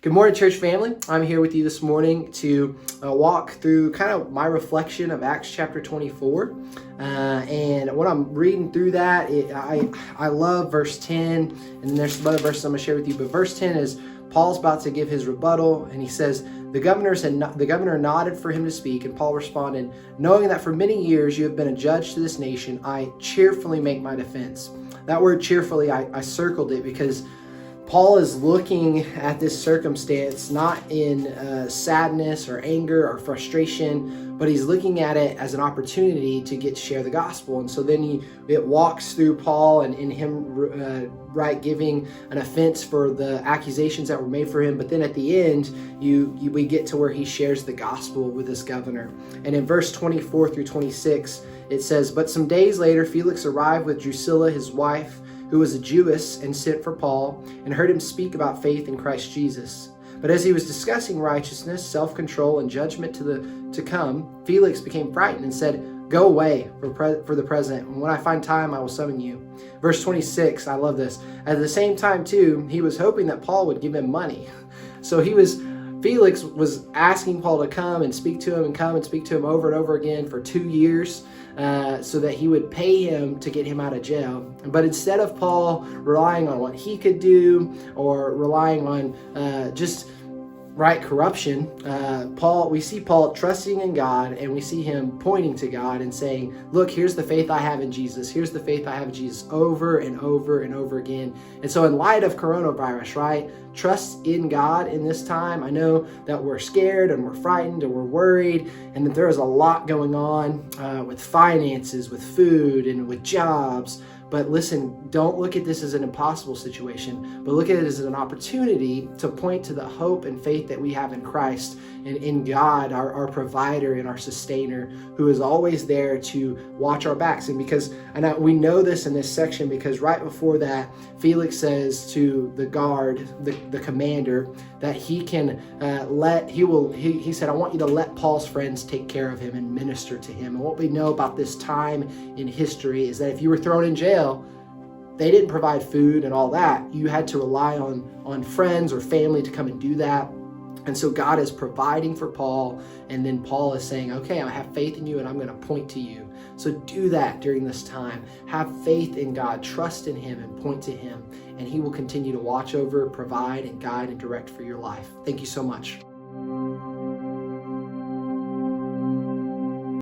Good morning, church family. I'm here with you this morning to walk through kind of my reflection of Acts chapter 24. And when I'm reading through that, I love verse 10, and then there's some other verses I'm going to share with you. But verse 10 is Paul's about to give his rebuttal, and he says, the governor nodded for him to speak, and Paul responded, knowing that for many years you have been a judge to this nation, I cheerfully make my defense. That word cheerfully, I circled it because Paul is looking at this circumstance not in sadness or anger or frustration, but he's looking at it as an opportunity to get to share the gospel. And so then it walks through Paul and in him giving an offense for the accusations that were made for him. But then at the end, we get to where he shares the gospel with this governor. And in verse 24 through 26, it says, but some days later, Felix arrived with Drusilla, his wife, who was a Jewess, and sent for Paul, and heard him speak about faith in Christ Jesus. But as he was discussing righteousness, self-control, and judgment to come, Felix became frightened and said, go away for the present, and when I find time, I will summon you. Verse 26, I love this. At the same time, too, he was hoping that Paul would give him money. So Felix was asking Paul to come and speak to him over and over again for 2 years so that he would pay him to get him out of jail. But instead of Paul relying on what he could do or relying on just corruption, we see Paul trusting in God, and we see him pointing to God and saying, look, here's the faith I have in Jesus. Here's the faith I have in Jesus, over and over and over again. And so in light of coronavirus, trust in God in this time. I know that we're scared and we're frightened and we're worried, and that there is a lot going on with finances, with food, and with jobs. But listen, don't look at this as an impossible situation, but look at it as an opportunity to point to the hope and faith that we have in Christ and in God, our provider and our sustainer, who is always there to watch our backs. And we know this in this section because right before that, Felix says to the guard, the commander, that he said, I want you to let Paul's friends take care of him and minister to him. And what we know about this time in history is that if you were thrown in jail, they didn't provide food and all that. You had to rely on friends or family to come and do that. And so God is providing for Paul, and then Paul is saying, okay, I have faith in you and I'm going to point to you. So do that during this time. Have faith in God, trust in him, and point to him, and he will continue to watch over, provide, and guide and direct for your life. Thank you so much.